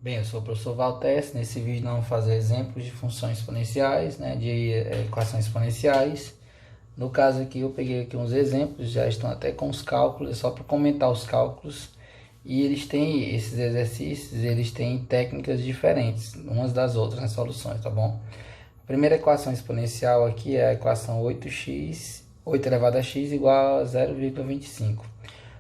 Bem, eu sou o professor Valtes. Nesse vídeo nós vamos fazer exemplos de funções exponenciais, de equações exponenciais. No caso aqui eu peguei aqui uns exemplos, já estão até com os cálculos, é só para comentar os cálculos. E eles têm, esses exercícios, eles têm técnicas diferentes, umas das outras nas soluções, tá bom? A primeira equação exponencial aqui é a equação 8 elevado a x igual a 0,25.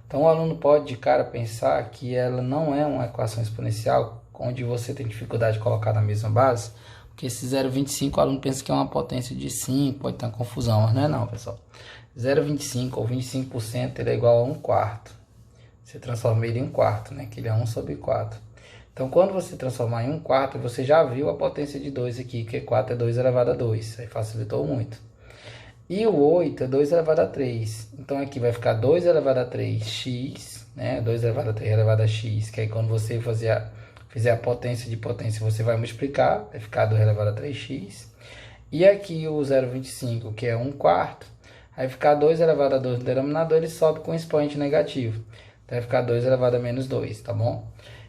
Então o aluno pode de cara pensar que ela não é uma equação exponencial, onde você tem dificuldade de colocar na mesma base, porque esse 0,25 o aluno pensa que é uma potência de 5, pode ter uma confusão, mas não é não, pessoal. 0,25 ou 25% ele é igual a 1 quarto. Você transforma ele em 1 quarto, que ele é 1 sobre 4. Então quando você transformar em 1 quarto, você já viu a potência de 2 aqui, que 4 é 2 elevado a 2, aí facilitou muito. E o 8 é 2 elevado a 3. Então aqui vai ficar 2 elevado a 3x, 2 elevado a 3 elevado a x, que aí quando você fizer a potência de potência, você vai multiplicar, vai ficar 2 elevado a 3x. E aqui o 0,25, que é 1 quarto, vai ficar 2 elevado a 2 no denominador, ele sobe com expoente negativo. Então vai ficar 2 elevado a menos 2, tá bom?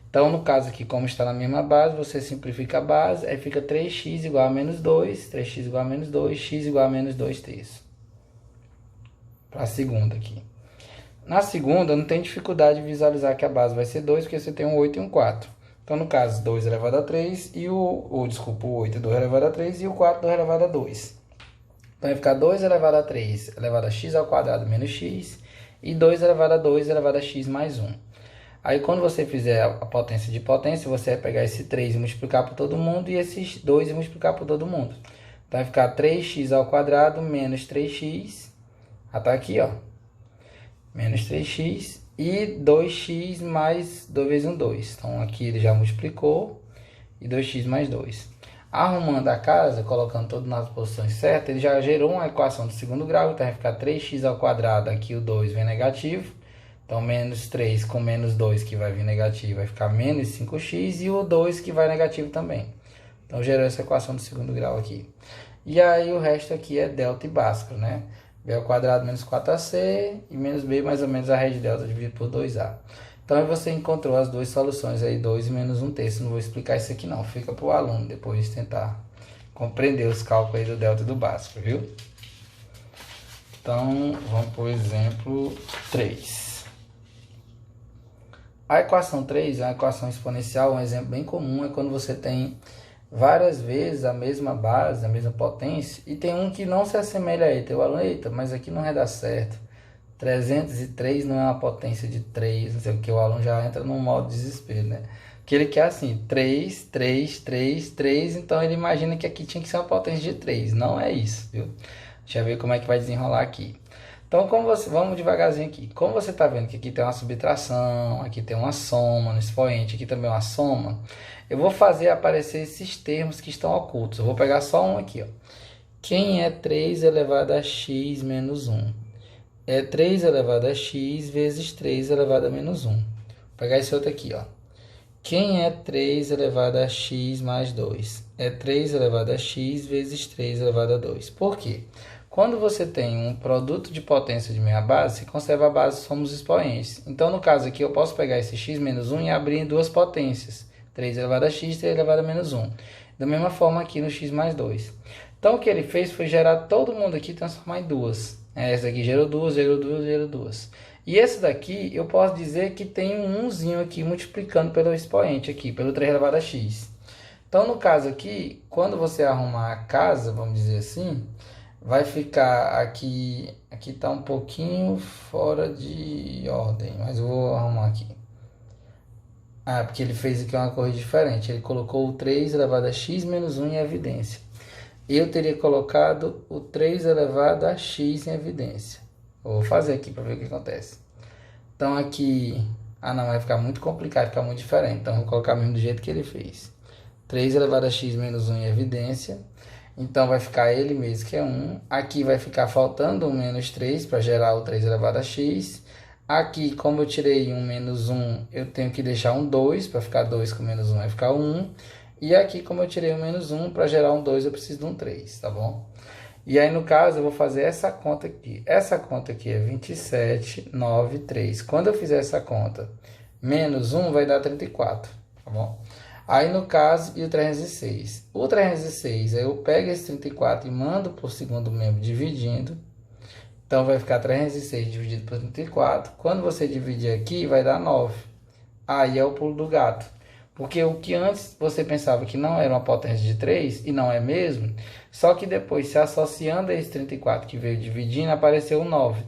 Então, no caso aqui, como está na mesma base, você simplifica a base, aí fica 3x igual a menos 2, 3x igual a menos 2, x igual a menos 2 terços. Para a segunda aqui. Na segunda, não tem dificuldade de visualizar que a base vai ser 2, porque você tem um 8 e um 4. Então, no caso, 2 elevado a 3 e o 8 é 2 elevado a 3 e o 4 2 elevado a 2. Então, vai ficar 2 elevado a 3 elevado a x ao quadrado menos x e 2 elevado a 2 elevado a x mais 1. Aí, quando você fizer a potência de potência, você vai pegar esse 3 e multiplicar por todo mundo e esses 2 e multiplicar por todo mundo. Então, vai ficar 3x ao quadrado menos 3x, até aqui, ó, menos 3x e 2x mais 2 vezes 1, 2. Então, aqui ele já multiplicou e 2x mais 2. Arrumando a casa, colocando tudo nas posições certas, ele já gerou uma equação do segundo grau, então vai ficar 3x ao quadrado, aqui o 2 vem negativo. Então, menos 3 com menos 2, que vai vir negativo, vai ficar menos 5x, e o 2 que vai negativo também. Então, gerou essa equação do segundo grau aqui. E aí, o resto aqui é delta e Bhaskara, b ao quadrado menos 4ac, e menos b mais ou menos a raiz de delta dividido por 2a. Então, aí você encontrou as duas soluções aí, 2 e menos 1 terço. Não vou explicar isso aqui não, fica para o aluno depois tentar compreender os cálculos aí do delta e do Bhaskara, viu? Então, vamos para o exemplo 3. A equação 3 é uma equação exponencial, um exemplo bem comum é quando você tem várias vezes a mesma base, a mesma potência, e tem um que não se assemelha a ele. Tem o aluno, eita, mas aqui não vai dar certo. 303 não é uma potência de 3, não sei o que, o aluno já entra num modo de desespero, Porque ele quer assim, 3, 3, 3, 3, então ele imagina que aqui tinha que ser uma potência de 3. Não é isso, viu? Deixa eu ver como é que vai desenrolar aqui. Então, vamos devagarzinho aqui. Como você está vendo que aqui tem uma subtração, aqui tem uma soma no expoente, aqui também uma soma, eu vou fazer aparecer esses termos que estão ocultos. Eu vou pegar só um aqui, ó. Quem é 3 elevado a x menos 1? É 3 elevado a x vezes 3 elevado a menos 1. Vou pegar esse outro aqui, ó. Quem é 3 elevado a x mais 2? É 3 elevado a x vezes 3 elevado a 2. Por quê? Quando você tem um produto de potência de meia base, você conserva a base somos expoentes. Então, no caso aqui, eu posso pegar esse x menos 1 e abrir em duas potências. 3 elevado a x e 3 elevado a menos 1. Da mesma forma aqui no x mais 2. Então, o que ele fez foi gerar todo mundo aqui e transformar em duas. Essa aqui gerou duas, gerou duas, gerou duas. E esse daqui, eu posso dizer que tem um 1zinho aqui multiplicando pelo expoente aqui, pelo 3 elevado a x. Então, no caso aqui, quando você arrumar a casa, vamos dizer assim, vai ficar aqui está um pouquinho fora de ordem, mas eu vou arrumar aqui. Porque ele fez aqui uma coisa diferente, ele colocou o 3 elevado a x menos 1 em evidência. Eu teria colocado o 3 elevado a x em evidência. Vou fazer aqui para ver o que acontece. Então aqui, não, vai ficar muito complicado, vai ficar muito diferente, então vou colocar mesmo do jeito que ele fez. 3 elevado a x menos 1 em evidência. Então, vai ficar ele mesmo, que é 1. Aqui vai ficar faltando um menos 3 para gerar o 3 elevado a x. Aqui, como eu tirei um menos 1, eu tenho que deixar um 2, para ficar 2 com menos 1 vai ficar 1. E aqui, como eu tirei um menos 1, para gerar um 2 eu preciso de um 3, tá bom? E aí, no caso, eu vou fazer essa conta aqui. Essa conta aqui é 27,93. Quando eu fizer essa conta, menos 1 vai dar 34, tá bom? Aí no caso, e o 306? O 306, aí eu pego esse 34 e mando para o segundo membro dividindo. Então vai ficar 306 dividido por 34. Quando você dividir aqui, vai dar 9. Aí é o pulo do gato. Porque o que antes você pensava que não era uma potência de 3, e não é mesmo, só que depois, se associando a esse 34 que veio dividindo, apareceu o 9.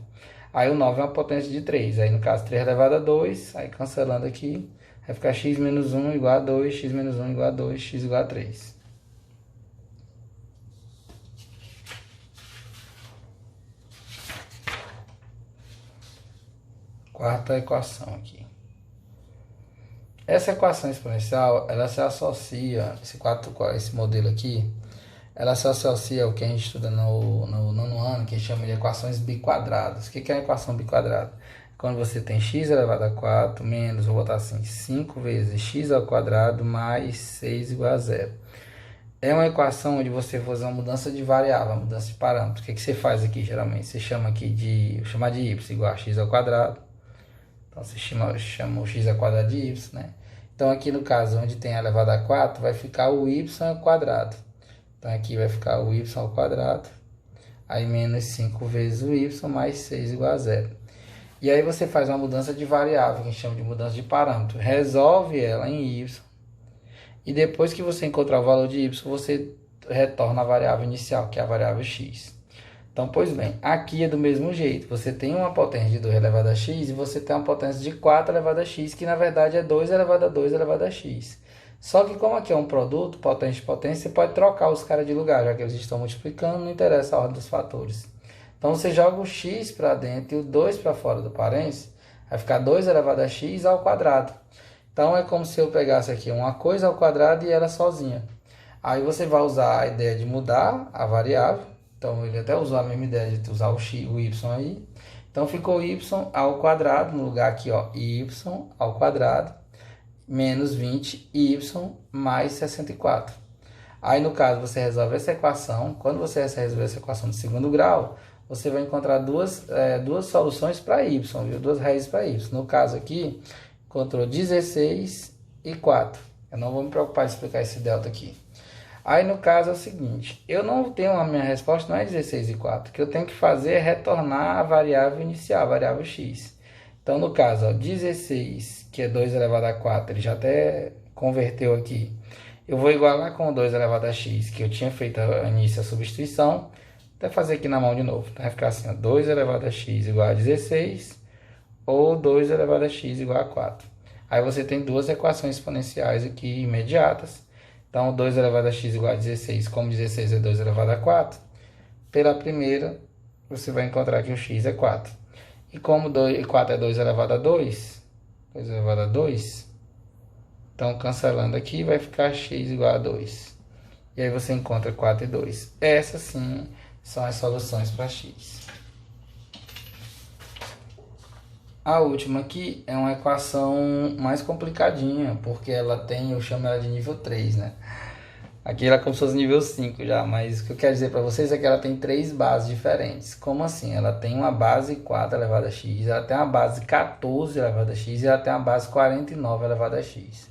Aí o 9 é uma potência de 3. Aí no caso, 3 elevado a 2, aí cancelando aqui, vai ficar x menos 1 igual a 2, x menos 1 igual a 2, x igual a 3. Quarta equação aqui. Essa equação exponencial, ela se associa, esse modelo aqui, ela se associa ao que a gente estuda no nono ano, que a gente chama de equações biquadradas. O que é a equação biquadrada? Quando você tem x elevado a 4 menos, vou botar assim, 5 vezes x ao quadrado mais 6 igual a 0. É uma equação onde você faz uma mudança de variável, uma mudança de parâmetro. O que você faz aqui, geralmente? Você chama aqui de, vou chamar de y igual a x ao quadrado. Então, você chama o x ao quadrado de y, né? Então, aqui no caso, onde tem elevado a 4, vai ficar o y ao quadrado. Então, aqui vai ficar o y ao quadrado. Aí, menos 5 vezes o y mais 6 igual a 0. E aí, você faz uma mudança de variável, que a gente chama de mudança de parâmetro. Resolve ela em y. E depois que você encontrar o valor de y, você retorna a variável inicial, que é a variável x. Então, pois bem, aqui é do mesmo jeito. Você tem uma potência de 2 elevado a x e você tem uma potência de 4 elevado a x, que na verdade é 2 elevado a 2 elevado a x. Só que como aqui é um produto, potência de potência, você pode trocar os caras de lugar, já que eles estão multiplicando, não interessa a ordem dos fatores. Então, você joga o x para dentro e o 2 para fora do parênteses, vai ficar 2 elevado a x ao quadrado. Então, é como se eu pegasse aqui uma coisa ao quadrado e ela sozinha. Aí você vai usar a ideia de mudar a variável. Então, ele até usou a mesma ideia de usar o y aí. Então, ficou y ao quadrado, no lugar aqui, ó, y ao quadrado, menos 20, y mais 64. Aí, no caso, você resolve essa equação. Quando você resolver essa equação de segundo grau, você vai encontrar duas soluções para y, viu? Duas raízes para y. No caso aqui, encontrou 16 e 4. Eu não vou me preocupar em explicar esse delta aqui. Aí no caso é o seguinte, eu não tenho a minha resposta, não é 16 e 4. O que eu tenho que fazer é retornar a variável inicial, a variável x. Então no caso, ó, 16, que é 2 elevado a 4, ele já até converteu aqui. Eu vou igualar com 2 elevado a x, que eu tinha feito a início a substituição. Até fazer aqui na mão de novo. Então vai ficar assim, ó, 2 elevado a x igual a 16, ou 2 elevado a x igual a 4. Aí você tem duas equações exponenciais aqui imediatas. Então, 2 elevado a x igual a 16, como 16 é 2 elevado a 4, pela primeira, você vai encontrar que o x é 4. E como 4 é 2 elevado a 2, 2 elevado a 2, então, cancelando aqui, vai ficar x igual a 2. E aí você encontra 4 e 2. Essas, sim, são as soluções para x. A última aqui é uma equação mais complicadinha, porque ela tem, eu chamo ela de nível 3, né? Aqui ela é como se fosse nível 5 já, mas o que eu quero dizer para vocês é que ela tem 3 bases diferentes. Como assim? Ela tem uma base 4 elevada a x, ela tem uma base 14 elevada a x e ela tem uma base 49 elevada a x.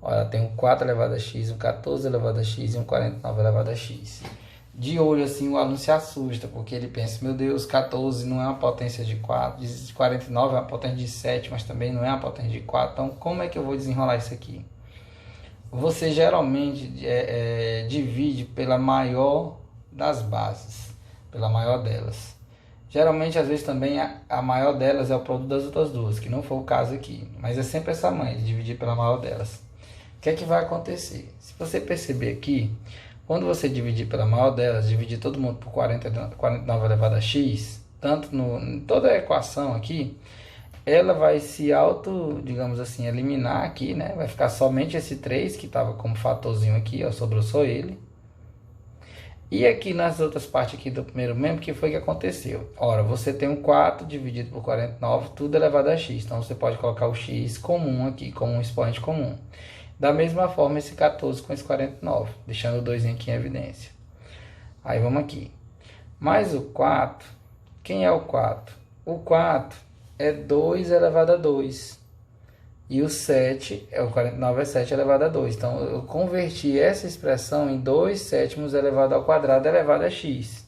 Olha, ela tem um 4 elevado a x, um 14 elevado a x e um 49 elevado a x. De olho assim, o aluno se assusta, porque ele pensa, meu Deus, 14 não é uma potência de 4, 49 é uma potência de 7, mas também não é uma potência de 4, então como é que eu vou desenrolar isso aqui? Você geralmente divide pela maior das bases, pela maior delas. Geralmente, às vezes também a maior delas é o produto das outras duas, que não foi o caso aqui, mas é sempre essa mãe, de dividir pela maior delas. O que é que vai acontecer? Se você perceber aqui, quando você dividir pela maior delas, dividir todo mundo por 49 elevado a x, tanto em toda a equação aqui, ela vai se digamos assim, eliminar aqui, né? Vai ficar somente esse 3, que estava como fatorzinho aqui, ó, sobrou só ele. E aqui nas outras partes aqui do primeiro membro, que foi que aconteceu? Ora, você tem um 4 dividido por 49, tudo elevado a x. Então, você pode colocar o x comum aqui, como um expoente comum. Da mesma forma, esse 14 com esse 49, deixando o 2 aqui em evidência. Aí, vamos aqui. Mais o 4, quem é o 4? O 4 é 2 elevado a 2. E o 7, o 49 é 7 elevado a 2. Então, eu converti essa expressão em 2 sétimos elevado ao quadrado elevado a x.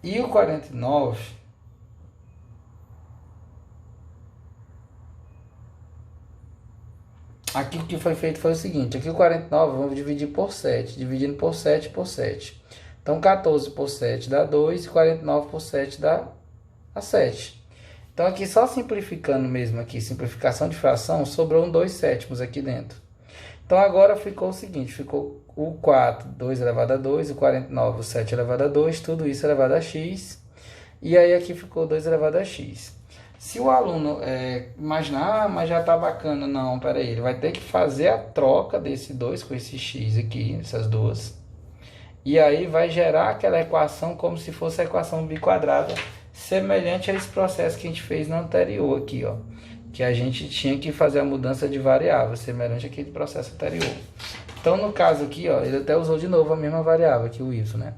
E o 49... Aqui o que foi feito foi o seguinte. Aqui o 49 vamos dividir por 7. Dividindo por 7 por 7. Então, 14 por 7 dá 2 e 49 por 7 dá 7. Então, aqui só simplificando mesmo aqui, simplificação de fração, sobrou um 2 sétimos aqui dentro. Então, agora ficou o seguinte, ficou o 4, 2 elevado a 2, o 49, o 7 elevado a 2, tudo isso elevado a x. E aí aqui ficou 2 elevado a x. Se o aluno imaginar, mas já tá bacana, não, peraí, ele vai ter que fazer a troca desse 2 com esse x aqui, essas duas. E aí vai gerar aquela equação como se fosse a equação biquadrada, semelhante a esse processo que a gente fez no anterior aqui, ó. Que a gente tinha que fazer a mudança de variável, semelhante àquele processo anterior. Então, no caso aqui, ó, ele até usou de novo a mesma variável aqui, o y, né?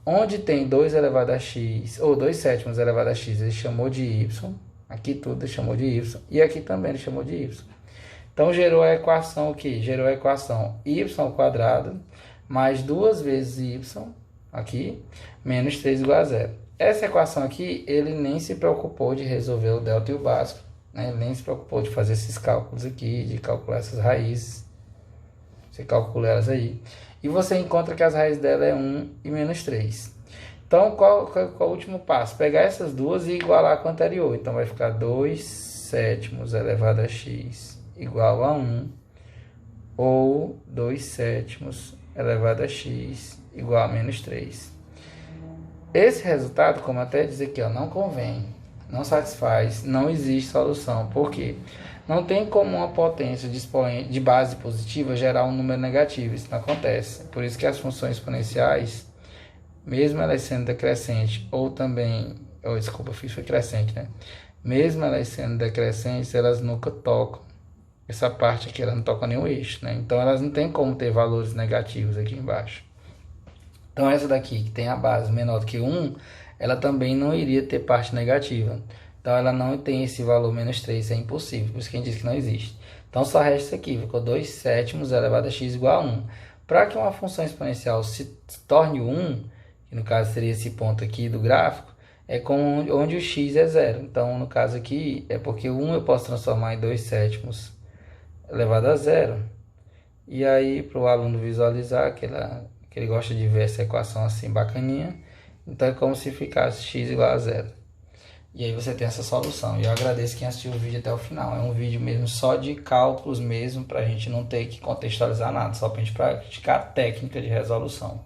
Onde tem 2 elevado a x, ou 2 sétimos elevado a x, ele chamou de y. Aqui tudo ele chamou de y. E aqui também ele chamou de y. Então, gerou a equação aqui, gerou a equação y ao quadrado mais 2 vezes y, aqui, menos 3 igual a 0. Essa equação aqui, ele nem se preocupou de resolver o delta e o básico, né? Ele nem se preocupou de fazer esses cálculos aqui, de calcular essas raízes. Você calcula elas aí. E você encontra que as raízes dela é 1 e menos 3. Então, qual é o último passo? Pegar essas duas e igualar com a anterior. Então, vai ficar 2 sétimos elevado a x igual a 1. Ou 2 sétimos elevado a x igual a menos 3. Esse resultado, como até diz aqui, ó, não convém, não satisfaz, não existe solução. Por quê? Não tem como uma potência de base positiva gerar um número negativo. Isso não acontece. Por isso que as funções exponenciais, mesmo elas sendo decrescentes, ou também... desculpa, fiz foi crescente, né? Mesmo elas sendo decrescentes, elas nunca tocam. Essa parte aqui, ela não toca nenhum eixo, né? Então, elas não tem como ter valores negativos aqui embaixo. Então, essa daqui, que tem a base menor do que 1, ela também não iria ter parte negativa. Então, ela não tem esse valor menos 3, isso é impossível. Por isso que a gente diz que não existe. Então, só resta isso aqui, ficou 2 sétimos elevado a x igual a 1. Para que uma função exponencial se torne 1, que no caso seria esse ponto aqui do gráfico, é onde o x é 0. Então, no caso aqui, é porque o 1 eu posso transformar em 2 sétimos elevado a 0. E aí, para o aluno visualizar que ele gosta de ver essa equação assim bacaninha, então é como se ficasse x igual a 0. E aí você tem essa solução. E eu agradeço quem assistiu o vídeo até o final. É um vídeo mesmo só de cálculos mesmo, para a gente não ter que contextualizar nada, só para a gente praticar a técnica de resolução.